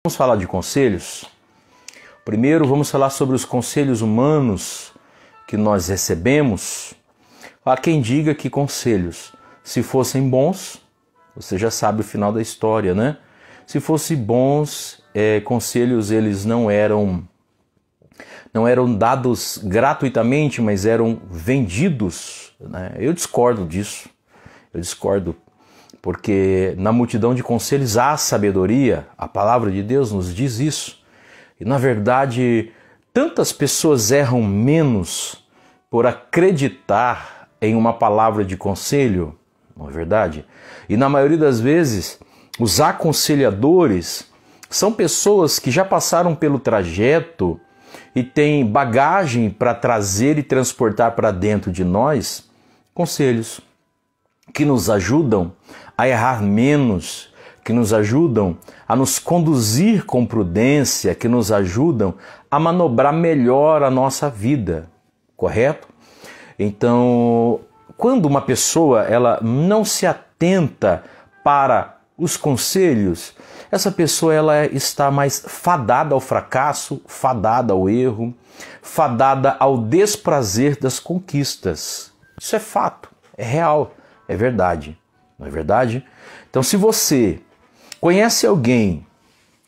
Vamos falar de conselhos? Primeiro vamos falar sobre os conselhos humanos que nós recebemos. Há quem diga que conselhos, se fossem bons, você já sabe o final da história, né? Se fossem bons, conselhos eles não eram dados gratuitamente, mas eram vendidos, né? Eu discordo disso, porque na multidão de conselhos há sabedoria, a palavra de Deus nos diz isso. E na verdade, tantas pessoas erram menos por acreditar em uma palavra de conselho, não é verdade? E na maioria das vezes, os aconselhadores são pessoas que já passaram pelo trajeto e têm bagagem para trazer e transportar para dentro de nós conselhos que nos ajudam a errar menos, que nos ajudam a nos conduzir com prudência, que nos ajudam a manobrar melhor a nossa vida, correto? Então, quando uma pessoa ela não se atenta para os conselhos, essa pessoa ela está mais fadada ao fracasso, fadada ao erro, fadada ao desprazer das conquistas. Isso é fato, é real, é verdade, não é verdade? Então, se você conhece alguém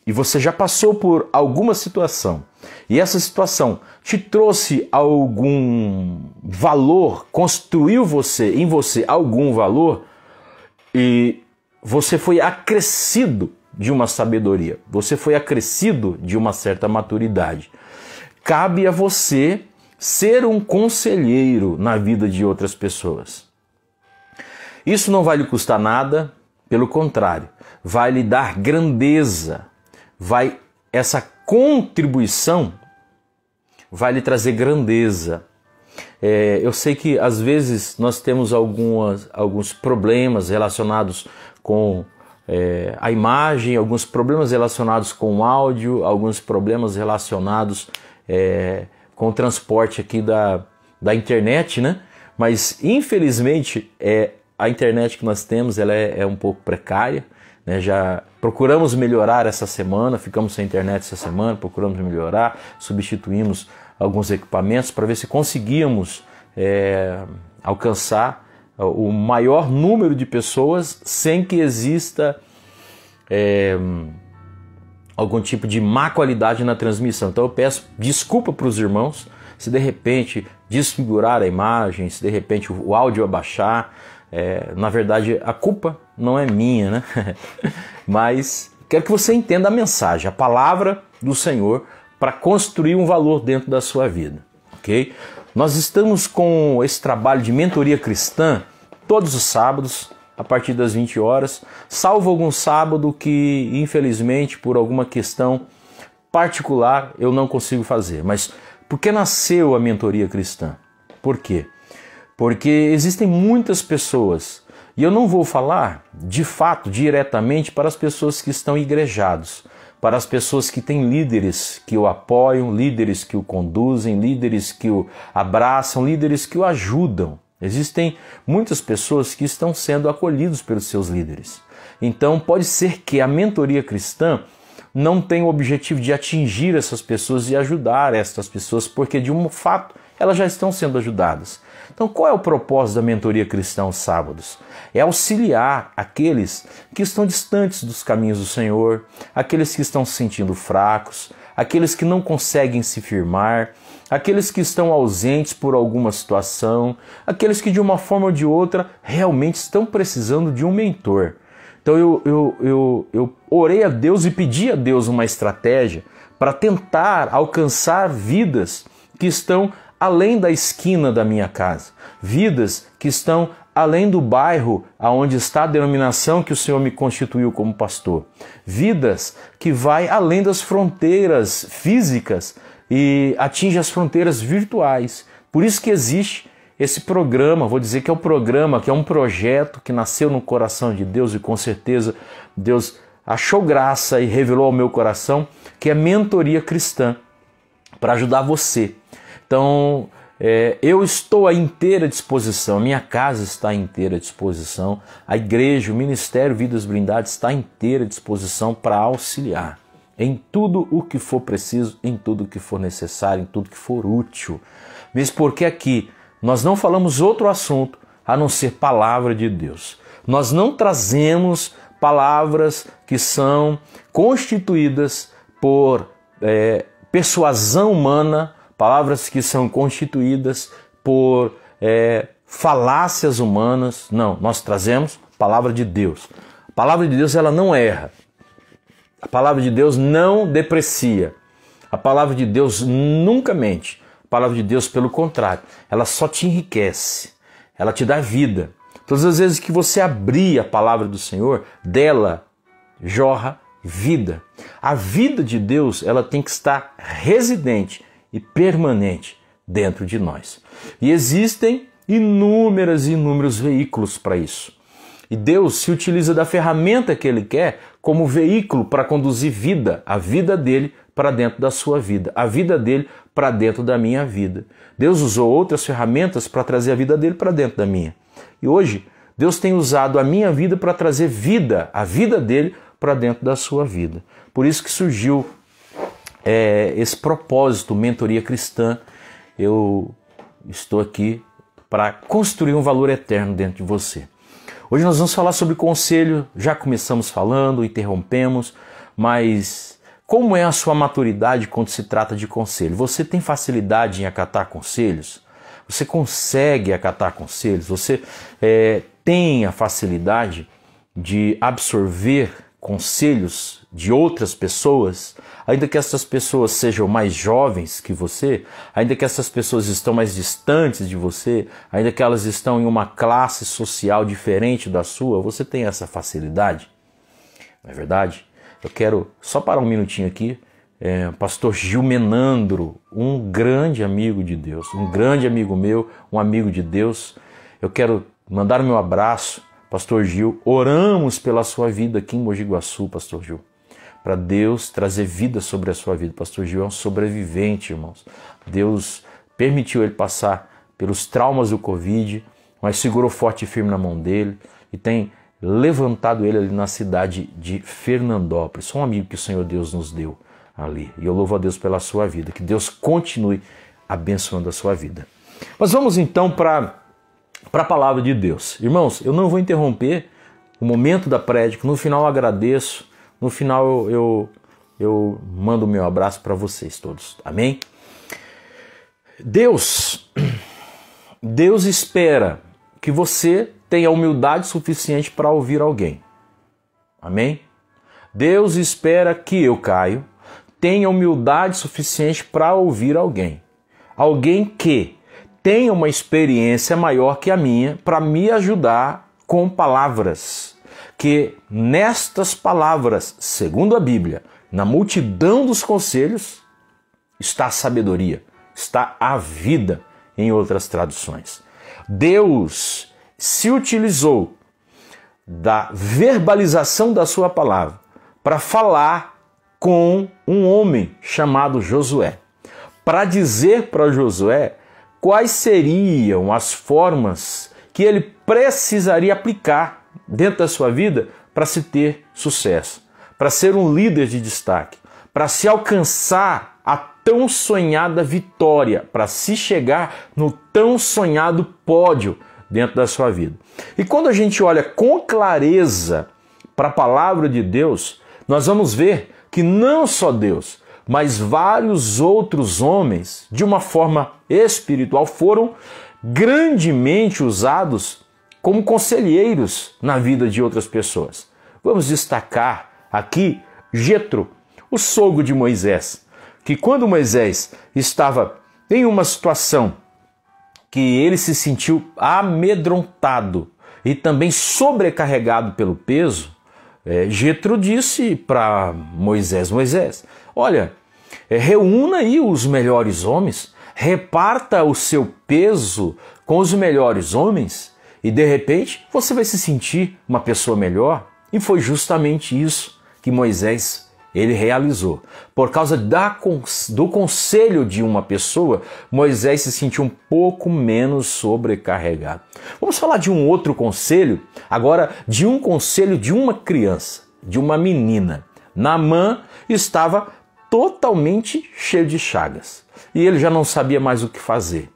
e você já passou por alguma situação e essa situação te trouxe algum valor, construiu em você algum valor e você foi acrescido de uma sabedoria, você foi acrescido de uma certa maturidade. Cabe a você ser um conselheiro na vida de outras pessoas. Isso não vai lhe custar nada, pelo contrário, vai lhe dar grandeza, essa contribuição vai lhe trazer grandeza. Eu sei que às vezes nós temos alguns problemas relacionados com a imagem, alguns problemas relacionados com o áudio, alguns problemas relacionados com o transporte aqui da internet, né? Mas infelizmente a internet que nós temos ela é um pouco precária, né? Já procuramos melhorar essa semana, ficamos sem internet essa semana, procuramos melhorar, substituímos alguns equipamentos para ver se conseguíamos alcançar o maior número de pessoas sem que exista algum tipo de má qualidade na transmissão. Então eu peço desculpa para os irmãos se de repente desfigurar a imagem, se de repente o áudio abaixar. Na verdade a culpa não é minha, né? Mas quero que você entenda a mensagem, a palavra do Senhor para construir um valor dentro da sua vida, ok? Nós estamos com esse trabalho de mentoria cristã todos os sábados a partir das 20 horas, salvo algum sábado que infelizmente por alguma questão particular eu não consigo fazer. Mas por que nasceu a mentoria cristã? Por quê? Porque existem muitas pessoas, e eu não vou falar de fato diretamente para as pessoas que estão igrejados, para as pessoas que têm líderes que o apoiam, líderes que o conduzem, líderes que o abraçam, líderes que o ajudam. Existem muitas pessoas que estão sendo acolhidos pelos seus líderes. Então pode ser que a mentoria cristã não tenha o objetivo de atingir essas pessoas e ajudar essas pessoas, porque de um fato elas já estão sendo ajudadas. Então qual é o propósito da mentoria cristã aos sábados? É auxiliar aqueles que estão distantes dos caminhos do Senhor, aqueles que estão se sentindo fracos, aqueles que não conseguem se firmar, aqueles que estão ausentes por alguma situação, aqueles que de uma forma ou de outra realmente estão precisando de um mentor. Então eu orei a Deus e pedi a Deus uma estratégia para tentar alcançar vidas que estão além da esquina da minha casa, vidas que estão além do bairro aonde está a denominação que o Senhor me constituiu como pastor, vidas que vai além das fronteiras físicas e atinge as fronteiras virtuais. Por isso que existe esse programa, vou dizer que é um programa, que é um projeto que nasceu no coração de Deus e com certeza Deus achou graça e revelou ao meu coração, que é mentoria cristã, para ajudar você. Então, eu estou à inteira disposição, a minha casa está à inteira disposição, a igreja, o Ministério Vidas Blindadas está à inteira disposição para auxiliar. em tudo o que for preciso, em tudo o que for necessário, em tudo que for útil. Mesmo porque aqui nós não falamos outro assunto a não ser palavra de Deus. Nós não trazemos palavras que são constituídas por persuasão humana, palavras que são constituídas por falácias humanas. Não, nós trazemos palavra de Deus. A palavra de Deus, ela não erra. A palavra de Deus não deprecia. A palavra de Deus nunca mente. A palavra de Deus, pelo contrário, ela só te enriquece. Ela te dá vida. Todas as vezes que você abrir a palavra do Senhor, dela jorra vida. A vida de Deus, ela tem que estar residente e permanente dentro de nós. E existem inúmeros veículos para isso. E Deus se utiliza da ferramenta que Ele quer como veículo para conduzir vida, a vida dele para dentro da sua vida, a vida dele para dentro da minha vida. Deus usou outras ferramentas para trazer a vida dele para dentro da minha. E hoje, Deus tem usado a minha vida para trazer vida, a vida dele para dentro da sua vida. Por isso que surgiu esse propósito, mentoria cristã. Eu estou aqui para construir um valor eterno dentro de você. Hoje nós vamos falar sobre conselho, já começamos falando, interrompemos, mas como é a sua maturidade quando se trata de conselho? Você tem facilidade em acatar conselhos? Você consegue acatar conselhos? Você tem a facilidade de absorver conselhos de outras pessoas, ainda que essas pessoas sejam mais jovens que você, ainda que essas pessoas estão mais distantes de você, ainda que elas estão em uma classe social diferente da sua, você tem essa facilidade? Não é verdade? Eu quero só parar um minutinho aqui. Pastor Gil Menandro, um grande amigo de Deus, um grande amigo meu, um amigo de Deus. Eu quero mandar o meu abraço, Pastor Gil. Oramos pela sua vida aqui em Mogi Guaçu, Pastor Gil, para Deus trazer vida sobre a sua vida. Pastor Gil é um sobrevivente, irmãos. Deus permitiu ele passar pelos traumas do Covid, mas segurou forte e firme na mão dele e tem levantado ele ali na cidade de Fernandópolis. Um amigo que o Senhor Deus nos deu ali. E eu louvo a Deus pela sua vida. Que Deus continue abençoando a sua vida. Mas vamos então para a palavra de Deus. Irmãos, eu não vou interromper o momento da prédica. No final eu agradeço. No final eu mando o meu abraço para vocês todos. Amém? Deus espera que você tenha humildade suficiente para ouvir alguém. Amém? Deus espera que eu, Caio, tenha humildade suficiente para ouvir alguém. Alguém que tenha uma experiência maior que a minha para me ajudar com palavras. Que nestas palavras, segundo a Bíblia, na multidão dos conselhos, está a sabedoria, está a vida, em outras traduções. Deus se utilizou da verbalização da sua palavra para falar com um homem chamado Josué, para dizer para Josué quais seriam as formas que ele precisaria aplicar dentro da sua vida para se ter sucesso, para ser um líder de destaque, para se alcançar a tão sonhada vitória, para se chegar no tão sonhado pódio dentro da sua vida. E quando a gente olha com clareza para a palavra de Deus, nós vamos ver que não só Deus, mas vários outros homens, de uma forma espiritual, foram grandemente usados como conselheiros na vida de outras pessoas. Vamos destacar aqui Jetro, o sogro de Moisés, que quando Moisés estava em uma situação que ele se sentiu amedrontado e também sobrecarregado pelo peso, Jetro disse para Moisés, olha, reúna aí os melhores homens, reparta o seu peso com os melhores homens e de repente você vai se sentir uma pessoa melhor. E foi justamente isso que Moisés ele realizou. Por causa do conselho de uma pessoa, Moisés se sentiu um pouco menos sobrecarregado. Vamos falar de um outro conselho, agora de um conselho de uma criança, de uma menina. Naamã estava totalmente cheio de chagas e ele já não sabia mais o que fazer.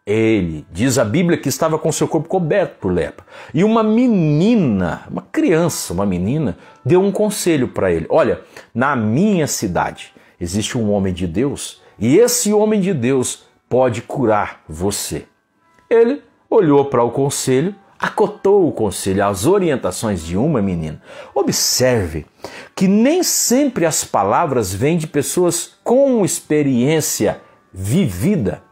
Ele, diz a Bíblia, que estava com seu corpo coberto por lepra. E uma menina, uma criança, uma menina, deu um conselho para ele. Olha, na minha cidade existe um homem de Deus e esse homem de Deus pode curar você. Ele olhou para o conselho, acotou o conselho às orientações de uma menina. Observe que nem sempre as palavras vêm de pessoas com experiência vivida.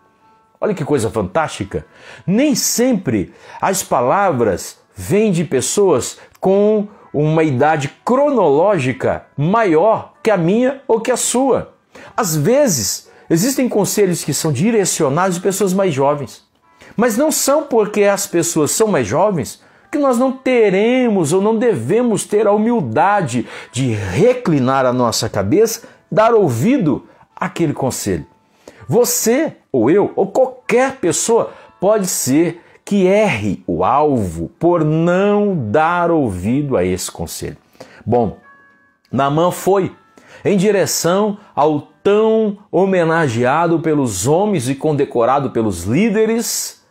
Olha que coisa fantástica! Nem sempre as palavras vêm de pessoas com uma idade cronológica maior que a minha ou que a sua. Às vezes, existem conselhos que são direcionados de pessoas mais jovens. Mas não são porque as pessoas são mais jovens que nós não teremos ou não devemos ter a humildade de reclinar a nossa cabeça, dar ouvido àquele conselho. Você, ou eu, ou qualquer pessoa pode ser que erre o alvo por não dar ouvido a esse conselho. Bom, Naamã foi em direção ao tão homenageado pelos homens e condecorado pelos líderes,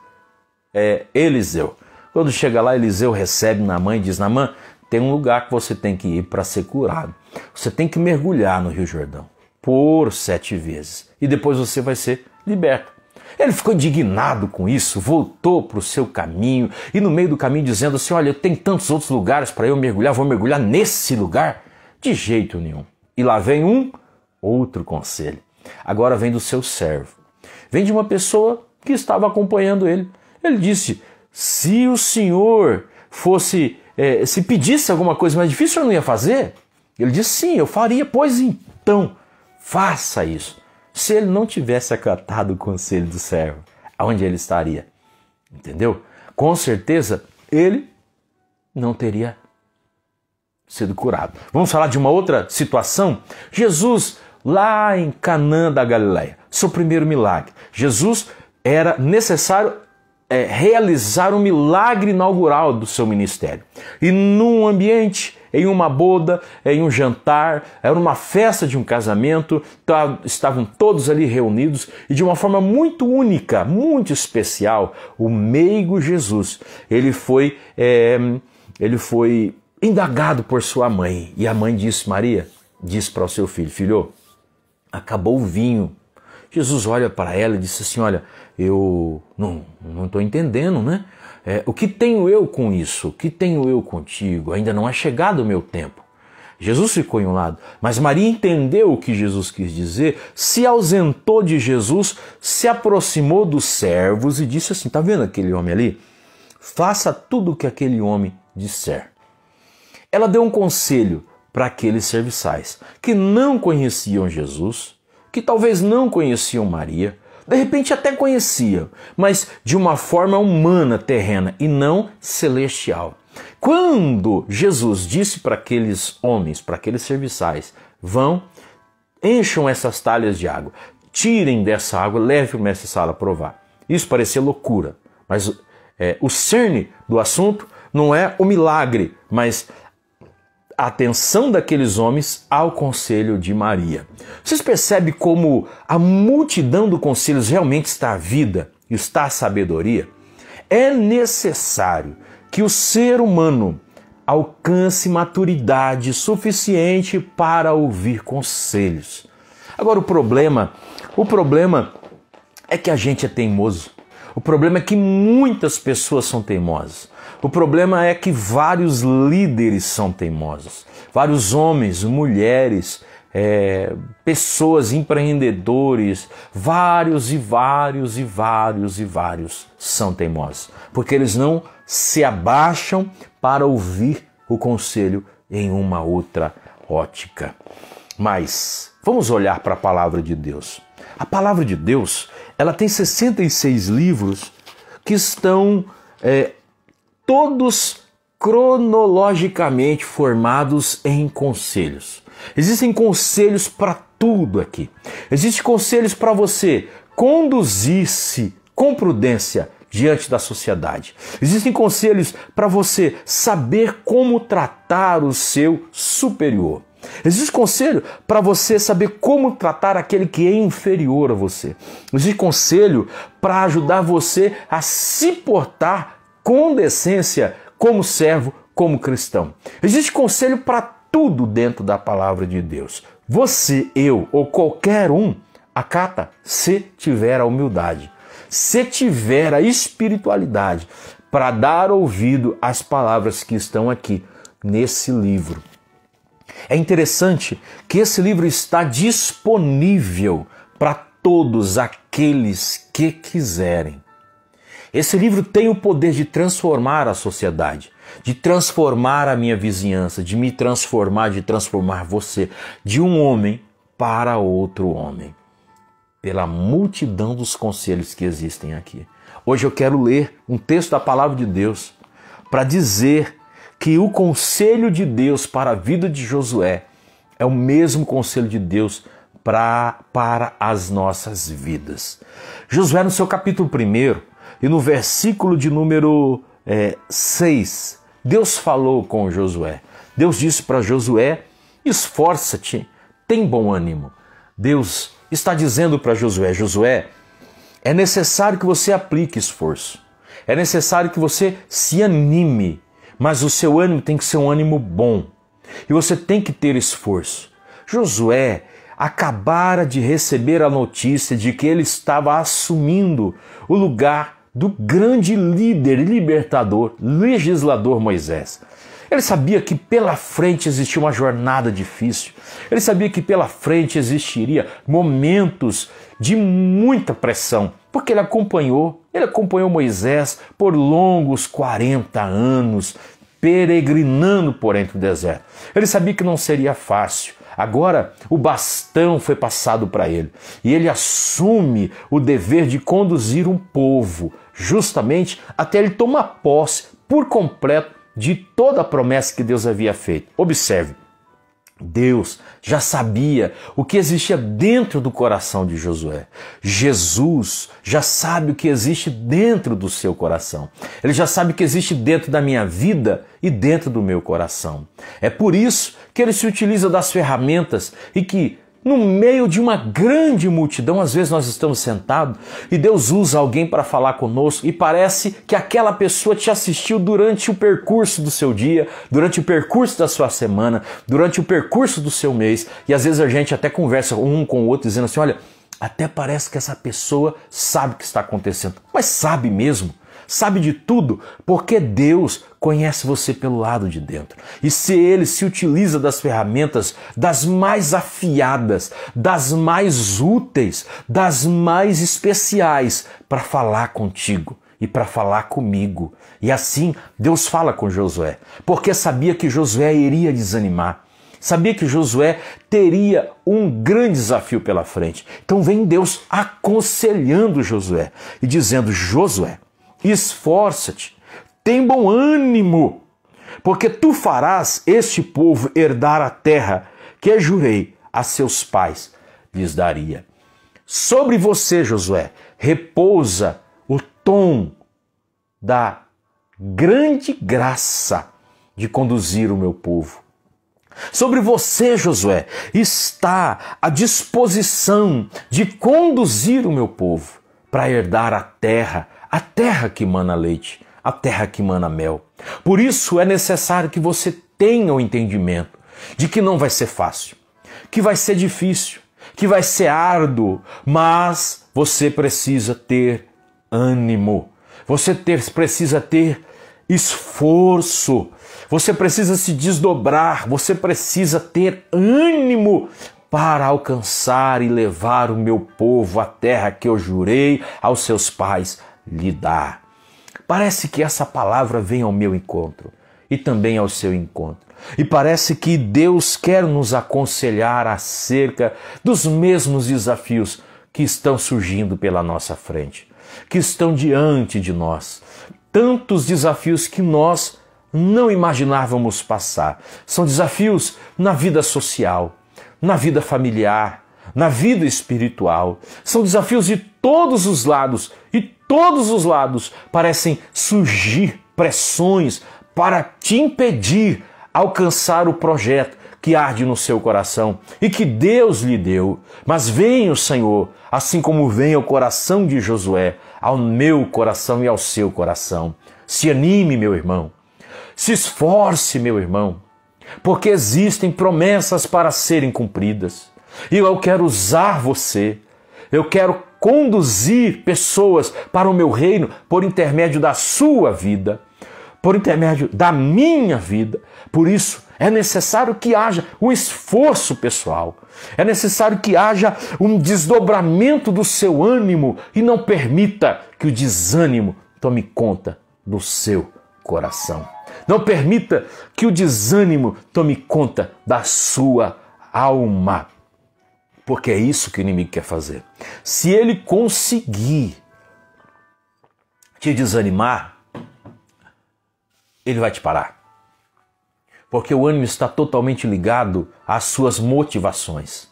Eliseu. Quando chega lá, Eliseu recebe Naamã e diz: Naamã, tem um lugar que você tem que ir para ser curado. Você tem que mergulhar no Rio Jordão por 7 vezes e depois você vai ser liberto. Ele ficou indignado com isso, voltou para o seu caminho e no meio do caminho dizendo assim: olha, tem tantos outros lugares para eu mergulhar, vou mergulhar nesse lugar? De jeito nenhum. E lá vem um outro conselho. Agora vem do seu servo. Vem de uma pessoa que estava acompanhando ele. Ele disse: se o senhor fosse, se pedisse alguma coisa mais difícil, o senhor não ia fazer? Ele disse: sim, eu faria. Pois então, faça isso. Se ele não tivesse acatado o conselho do servo, aonde ele estaria? Entendeu? Com certeza, ele não teria sido curado. Vamos falar de uma outra situação? Jesus, lá em Canaã da Galileia, seu primeiro milagre. Jesus era necessário realizar um milagre inaugural do seu ministério. E num ambiente, em uma boda, em um jantar, era uma festa de um casamento, estavam todos ali reunidos e de uma forma muito única, muito especial, o meigo Jesus, ele foi indagado por sua mãe. E a mãe disse, Maria, disse para o seu filho: filho, acabou o vinho. Jesus olha para ela e disse assim: olha, eu não estou entendendo, né? O que tenho eu com isso? O que tenho eu contigo? Ainda não é chegado o meu tempo. Jesus ficou em um lado, mas Maria entendeu o que Jesus quis dizer, se ausentou de Jesus, se aproximou dos servos e disse assim: tá vendo aquele homem ali? Faça tudo o que aquele homem disser. Ela deu um conselho para aqueles serviçais que não conheciam Jesus, que talvez não conheciam Maria, de repente até conheciam, mas de uma forma humana, terrena e não celestial. Quando Jesus disse para aqueles homens, para aqueles serviçais: vão, encham essas talhas de água, tirem dessa água, levem para o mestre Sala provar. Isso parecia loucura, mas o cerne do assunto não é o milagre, mas a atenção daqueles homens ao conselho de Maria. Vocês percebem como a multidão de conselhos realmente está a vida, está a sabedoria? É necessário que o ser humano alcance maturidade suficiente para ouvir conselhos. Agora o problema é que a gente é teimoso. O problema é que muitas pessoas são teimosas. O problema é que vários líderes são teimosos. Vários homens, mulheres, pessoas, empreendedores, vários são teimosos. Porque eles não se abaixam para ouvir o conselho em uma outra ótica. Mas vamos olhar para a palavra de Deus. A palavra de Deus, ela tem 66 livros que estão todos cronologicamente formados em conselhos. Existem conselhos para tudo aqui. Existem conselhos para você conduzir-se com prudência diante da sociedade. Existem conselhos para você saber como tratar o seu superior. Existe conselho para você saber como tratar aquele que é inferior a você. Existe conselho para ajudar você a se portar com decência como servo, como cristão. Existe conselho para tudo dentro da palavra de Deus. Você, eu ou qualquer um acata se tiver a humildade, se tiver a espiritualidade para dar ouvido às palavras que estão aqui nesse livro. É interessante que esse livro está disponível para todos aqueles que quiserem. Esse livro tem o poder de transformar a sociedade, de transformar a minha vizinhança, de me transformar, de transformar você, de um homem para outro homem, pela multidão dos conselhos que existem aqui. Hoje eu quero ler um texto da palavra de Deus para dizer que o conselho de Deus para a vida de Josué é o mesmo conselho de Deus para as nossas vidas. Josué, no seu capítulo 1 e no versículo de número 6, Deus falou com Josué. Deus disse para Josué: esforça-te, tem bom ânimo. Deus está dizendo para Josué: Josué, é necessário que você aplique esforço. É necessário que você se anime. Mas o seu ânimo tem que ser um ânimo bom. E você tem que ter esforço. Josué acabara de receber a notícia de que ele estava assumindo o lugar do grande líder e libertador, legislador Moisés. Ele sabia que pela frente existia uma jornada difícil. Ele sabia que pela frente existiria momentos de muita pressão, porque ele acompanhou Moisés por longos 40 anos, peregrinando por entre o deserto. Ele sabia que não seria fácil. Agora o bastão foi passado para ele e ele assume o dever de conduzir um povo, justamente até ele tomar posse por completo de toda a promessa que Deus havia feito. Observe, Deus já sabia o que existia dentro do coração de Josué. Jesus já sabe o que existe dentro do seu coração. Ele já sabe o que existe dentro da minha vida e dentro do meu coração. É por isso que ele se utiliza das ferramentas e que, no meio de uma grande multidão, às vezes nós estamos sentados e Deus usa alguém para falar conosco e parece que aquela pessoa te assistiu durante o percurso do seu dia, durante o percurso da sua semana, durante o percurso do seu mês. E às vezes a gente até conversa um com o outro dizendo assim: olha, até parece que essa pessoa sabe o que está acontecendo. Mas sabe mesmo? Sabe de tudo, porque Deus conhece você pelo lado de dentro. E se Ele se utiliza das ferramentas das mais afiadas, das mais úteis, das mais especiais para falar contigo e para falar comigo. E assim Deus fala com Josué, porque sabia que Josué iria desanimar. Sabia que Josué teria um grande desafio pela frente. Então vem Deus aconselhando Josué e dizendo: Josué, esforça-te, tem bom ânimo, porque tu farás este povo herdar a terra que jurei a seus pais lhes daria. Sobre você, Josué, repousa o tom da grande graça de conduzir o meu povo. Sobre você, Josué, está a disposição de conduzir o meu povo para herdar a terra que mana leite, a terra que mana mel. Por isso é necessário que você tenha o entendimento de que não vai ser fácil, que vai ser difícil, que vai ser árduo, mas você precisa ter ânimo, você precisa ter esforço, você precisa se desdobrar, você precisa ter ânimo para alcançar e levar o meu povo à terra que eu jurei aos seus pais lhe dar. Parece que essa palavra vem ao meu encontro e também ao seu encontro. E parece que Deus quer nos aconselhar acerca dos mesmos desafios que estão surgindo pela nossa frente, que estão diante de nós. Tantos desafios que nós não imaginávamos passar. São desafios na vida social, na vida familiar, na vida espiritual. São desafios de todos os lados e todos os lados parecem surgir pressões para te impedir alcançar o projeto que arde no seu coração e que Deus lhe deu. Mas venha o Senhor, assim como vem ao coração de Josué, ao meu coração e ao seu coração. Se anime, meu irmão. Se esforce, meu irmão, porque existem promessas para serem cumpridas. E eu quero usar você. Eu quero conduzir pessoas para o meu reino por intermédio da sua vida, por intermédio da minha vida. Por isso, é necessário que haja um esforço pessoal. É necessário que haja um desdobramento do seu ânimo e não permita que o desânimo tome conta do seu coração. Não permita que o desânimo tome conta da sua alma. Porque é isso que o inimigo quer fazer. Se ele conseguir te desanimar, ele vai te parar. Porque o ânimo está totalmente ligado às suas motivações.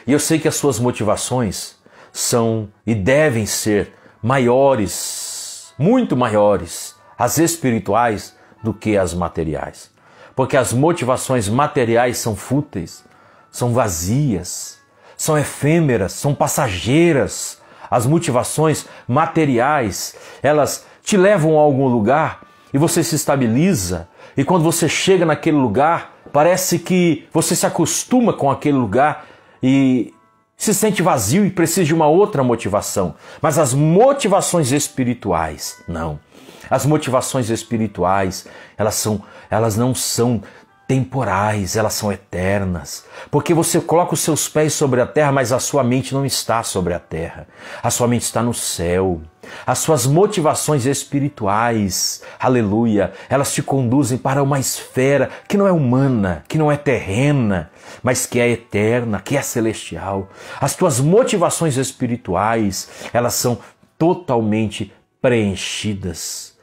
E eu sei que as suas motivações são e devem ser maiores, muito maiores, as espirituais do que as materiais. Porque as motivações materiais são fúteis, são vazias, são efêmeras, são passageiras. As motivações materiais, elas te levam a algum lugar e você se estabiliza. E quando você chega naquele lugar, parece que você se acostuma com aquele lugar e se sente vazio e precisa de uma outra motivação. Mas as motivações espirituais, não. As motivações espirituais, elas não são temporais, elas são eternas. Porque você coloca os seus pés sobre a terra, mas a sua mente não está sobre a terra. A sua mente está no céu. As suas motivações espirituais, aleluia, elas te conduzem para uma esfera que não é humana, que não é terrena, mas que é eterna, que é celestial. As tuas motivações espirituais, elas são totalmente preenchidas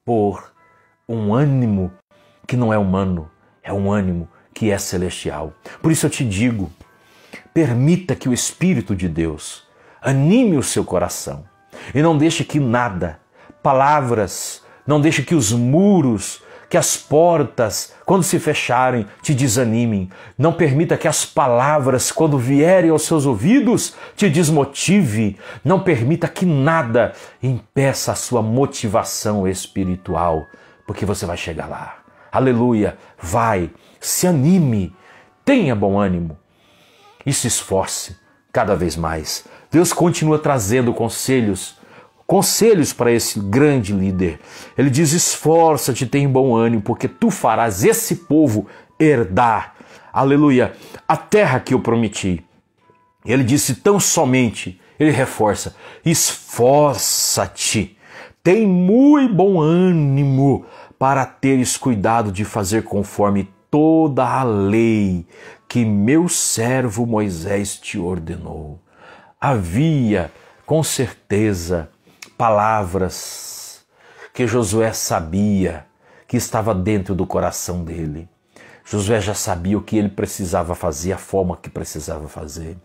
por um ânimo que não é humano, é um ânimo que é celestial. Por isso eu te digo, permita que o Espírito de Deus anime o seu coração e não deixe que nada, palavras, não deixe que os muros, que as portas, quando se fecharem, te desanimem. Não permita que as palavras, quando vierem aos seus ouvidos, te desmotive. Não permita que nada impeça a sua motivação espiritual, porque você vai chegar lá. Aleluia! Vai, se anime, tenha bom ânimo e se esforce cada vez mais. Deus continua trazendo conselhos para esse grande líder. Ele diz: esforça-te, tem bom ânimo, porque tu farás esse povo herdar, aleluia, a terra que eu prometi. Ele disse tão somente, ele reforça: esforça-te, tem muito bom ânimo, para teres cuidado de fazer conforme toda a lei que meu servo Moisés te ordenou. Havia, com certeza, palavras que Josué sabia que estava dentro do coração dele. Josué já sabia o que ele precisava fazer, a forma que precisava fazer.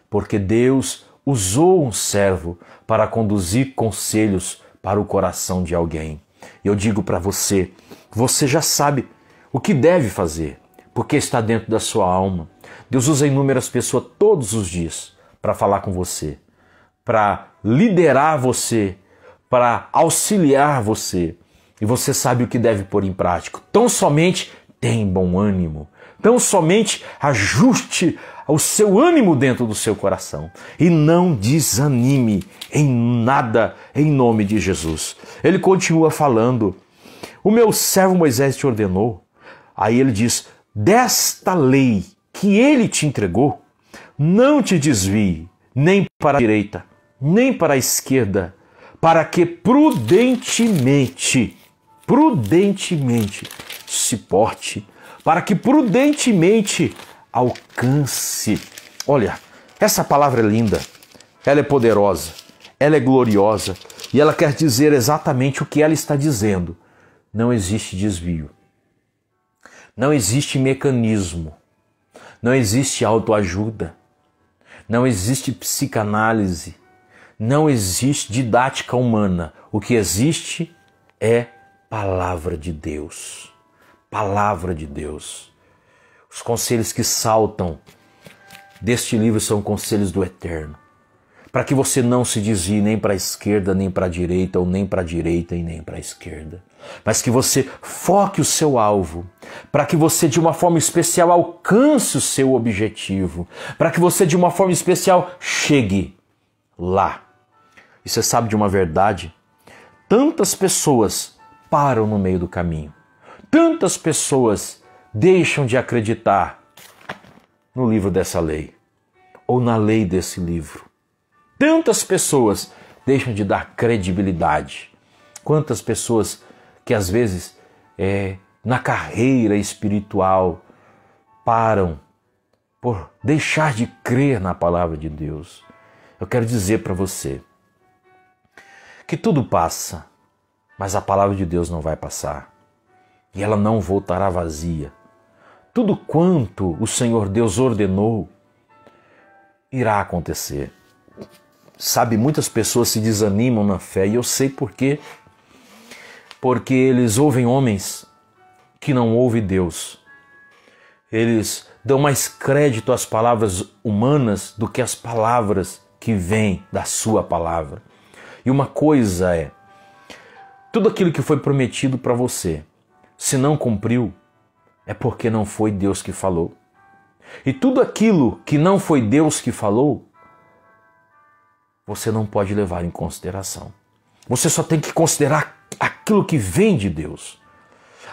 Porque Deus usou um servo para conduzir conselhos para o coração de alguém. Eu digo para você, você já sabe o que deve fazer, porque está dentro da sua alma. Deus usa inúmeras pessoas todos os dias para falar com você, para liderar você, para auxiliar você. E você sabe o que deve pôr em prática. Tão somente tenha bom ânimo. Tão somente ajuste o seu ânimo dentro do seu coração. E não desanime em nada em nome de Jesus. Ele continua falando: o meu servo Moisés te ordenou. Aí ele diz: desta lei que ele te entregou, não te desvie nem para a direita, nem para a esquerda, para que prudentemente se porte, para que prudentemente alcance. Olha, essa palavra é linda, ela é poderosa, ela é gloriosa e ela quer dizer exatamente o que ela está dizendo. Não existe desvio, não existe mecanismo, não existe autoajuda, não existe psicanálise, não existe didática humana. O que existe é palavra de Deus. Palavra de Deus. Os conselhos que saltam deste livro são conselhos do Eterno, para que você não se desvie nem para a esquerda, nem para a direita, ou nem para a direita e nem para a esquerda, mas que você foque o seu alvo, para que você de uma forma especial alcance o seu objetivo, para que você de uma forma especial chegue lá. E você sabe de uma verdade? Tantas pessoas param no meio do caminho, tantas pessoas deixam de acreditar no livro dessa lei, ou na lei desse livro. Tantas pessoas deixam de dar credibilidade. Quantas pessoas que às vezes na carreira espiritual param por deixar de crer na palavra de Deus. Eu quero dizer para você que tudo passa, mas a palavra de Deus não vai passar. E ela não voltará vazia. Tudo quanto o Senhor Deus ordenou irá acontecer. Sabe, muitas pessoas se desanimam na fé e eu sei por quê. Porque eles ouvem homens que não ouvem Deus. Eles dão mais crédito às palavras humanas do que às palavras que vêm da sua palavra. E uma coisa é, tudo aquilo que foi prometido para você, se não cumpriu, é porque não foi Deus que falou. E tudo aquilo que não foi Deus que falou, você não pode levar em consideração. Você só tem que considerar aquilo que vem de Deus.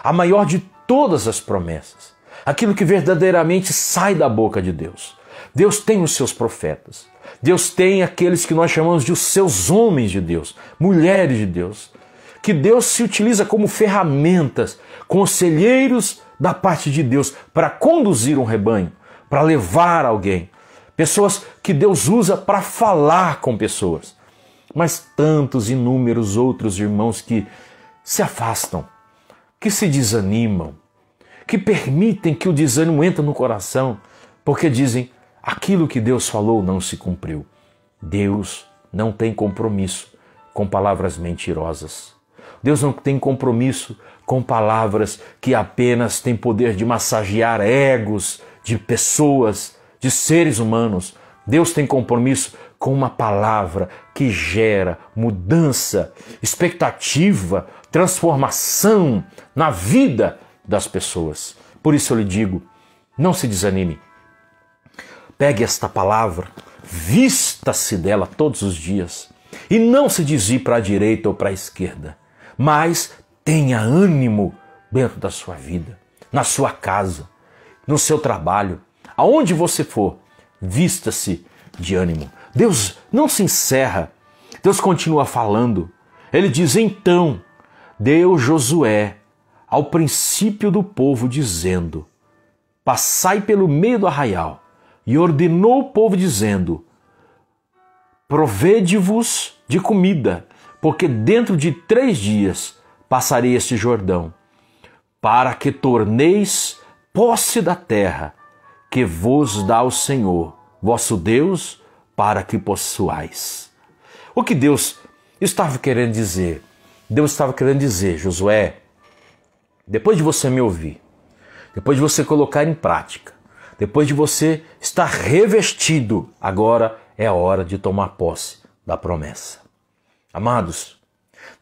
A maior de todas as promessas. Aquilo que verdadeiramente sai da boca de Deus. Deus tem os seus profetas. Deus tem aqueles que nós chamamos de os seus homens de Deus, mulheres de Deus. Que Deus se utiliza como ferramentas, conselheiros da parte de Deus para conduzir um rebanho, para levar alguém. Pessoas que Deus usa para falar com pessoas. Mas tantos inúmeros outros irmãos que se afastam, que se desanimam, que permitem que o desânimo entre no coração, porque dizem, aquilo que Deus falou não se cumpriu. Deus não tem compromisso com palavras mentirosas. Deus não tem compromisso com palavras que apenas têm poder de massagear egos de pessoas, de seres humanos. Deus tem compromisso com uma palavra que gera mudança, expectativa, transformação na vida das pessoas. Por isso eu lhe digo, não se desanime. Pegue esta palavra, vista-se dela todos os dias e não se desvie para a direita ou para a esquerda, mas tenha ânimo dentro da sua vida, na sua casa, no seu trabalho, aonde você for, vista-se de ânimo. Deus não se encerra, Deus continua falando. Ele diz, então, deu Josué ao princípio do povo, dizendo, passai pelo meio do arraial, e ordenou o povo, dizendo, provede-vos de comida, porque dentro de 3 dias passarei este Jordão, para que torneis posse da terra, que vos dá o Senhor, vosso Deus, para que possuais. O que Deus estava querendo dizer? Deus estava querendo dizer, Josué, depois de você me ouvir, depois de você colocar em prática, depois de você estar revestido, agora é a hora de tomar posse da promessa. Amados,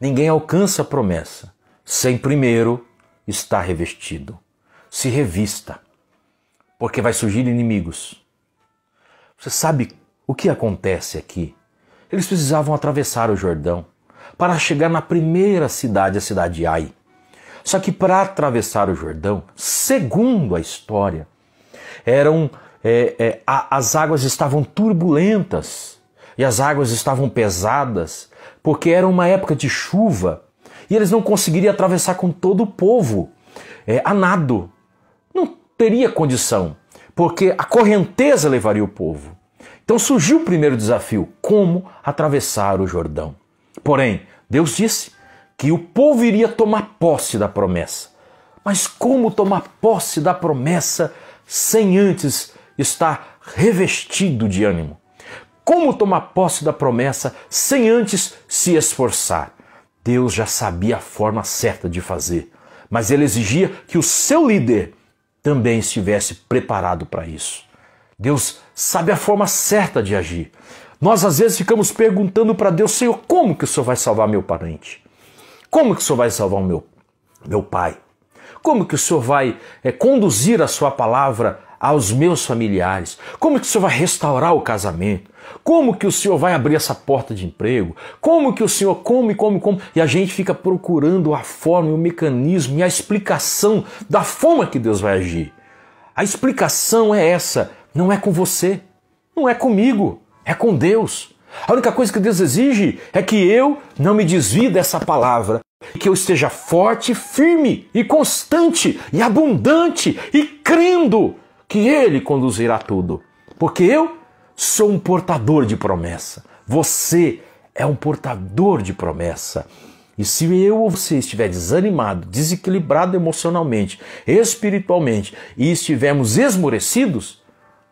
ninguém alcança a promessa sem primeiro estar revestido. Se revista, porque vai surgir inimigos. Você sabe o que acontece aqui? Eles precisavam atravessar o Jordão para chegar na primeira cidade, a cidade de Ai. Só que para atravessar o Jordão, segundo a história, as águas estavam turbulentas e as águas estavam pesadas, porque era uma época de chuva e eles não conseguiriam atravessar com todo o povo a nado. Não teria condição, porque a correnteza levaria o povo. Então surgiu o primeiro desafio, como atravessar o Jordão. Porém, Deus disse que o povo iria tomar posse da promessa. Mas como tomar posse da promessa sem antes estar revestido de ânimo? Como tomar posse da promessa sem antes se esforçar? Deus já sabia a forma certa de fazer, mas ele exigia que o seu líder também estivesse preparado para isso. Deus sabe a forma certa de agir. Nós às vezes ficamos perguntando para Deus: Senhor, como que o Senhor vai salvar meu parente? Como que o Senhor vai salvar o meu pai? Como que o Senhor vai conduzir a sua palavra aos meus familiares? Como que o Senhor vai restaurar o casamento? Como que o Senhor vai abrir essa porta de emprego? Como que o Senhor como? E a gente fica procurando a forma, o mecanismo e a explicação da forma que Deus vai agir. A explicação é essa, não é com você, não é comigo, é com Deus. A única coisa que Deus exige é que eu não me desvie dessa palavra, que eu esteja forte, firme e constante e abundante e crendo que Ele conduzirá tudo. Porque eu sou um portador de promessa. Você é um portador de promessa. E se eu ou você estiver desanimado, desequilibrado emocionalmente, espiritualmente e estivermos esmorecidos,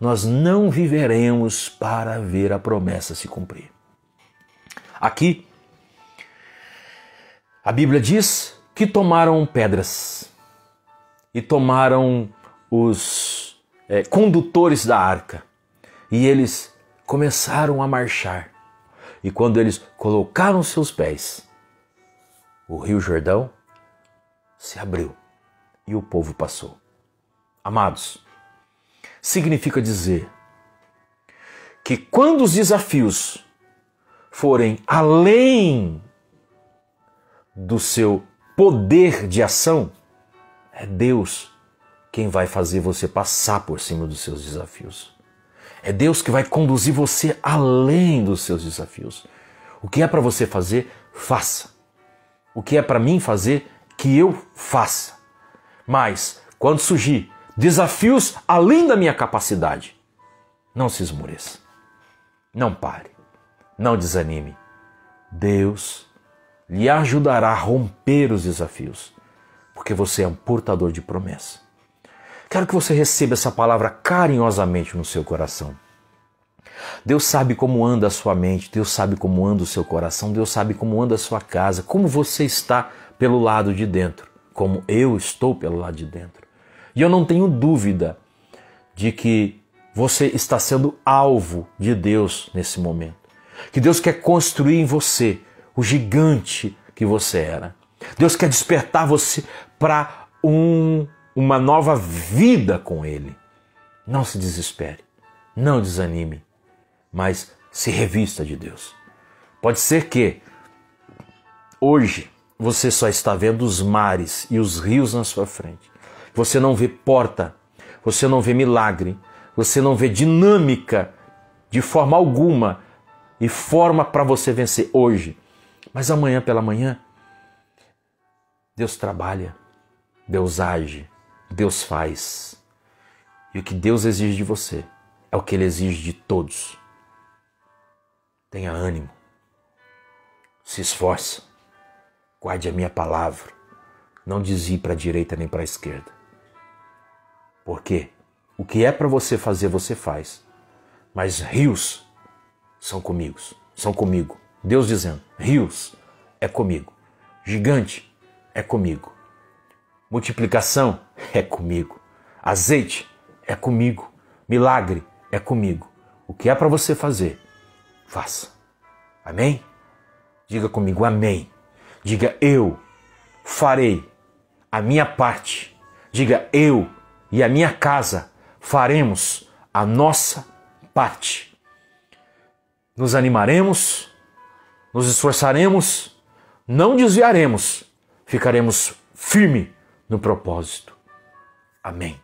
nós não viveremos para ver a promessa se cumprir. Aqui, a Bíblia diz que tomaram pedras e tomaram os condutores da arca e eles começaram a marchar. E quando eles colocaram seus pés, o Rio Jordão se abriu e o povo passou. Amados, significa dizer que quando os desafios forem além do seu poder de ação, é Deus quem vai fazer você passar por cima dos seus desafios. É Deus que vai conduzir você além dos seus desafios. O que é para você fazer, faça. O que é para mim fazer, que eu faça. Mas, quando surgir desafios além da minha capacidade, não se esmoreça. Não pare. Não desanime. Deus lhe ajudará a romper os desafios, porque você é um portador de promessa. Quero que você receba essa palavra carinhosamente no seu coração. Deus sabe como anda a sua mente, Deus sabe como anda o seu coração, Deus sabe como anda a sua casa, como você está pelo lado de dentro, como eu estou pelo lado de dentro. E eu não tenho dúvida de que você está sendo alvo de Deus nesse momento. Que Deus quer construir em você o gigante que você era. Deus quer despertar você para uma nova vida com Ele. Não se desespere, não desanime, mas se revista de Deus. Pode ser que hoje você só está vendo os mares e os rios na sua frente. Você não vê porta, você não vê milagre, você não vê dinâmica de forma alguma e forma para você vencer hoje. Mas amanhã pela manhã, Deus trabalha, Deus age, Deus faz. E o que Deus exige de você é o que Ele exige de todos. Tenha ânimo, se esforce, guarde a minha palavra, não desvie para a direita nem para a esquerda. Porque o que é para você fazer, você faz. Mas rios são comigo. Deus dizendo, rios é comigo. Gigante é comigo. Multiplicação é comigo. Azeite é comigo. Milagre é comigo. O que é para você fazer, faça. Amém? Diga comigo, amém. Diga, eu farei a minha parte. Diga, eu e a minha casa faremos a nossa parte. Nos animaremos, nos esforçaremos, não desviaremos, ficaremos firmes no propósito. Amém.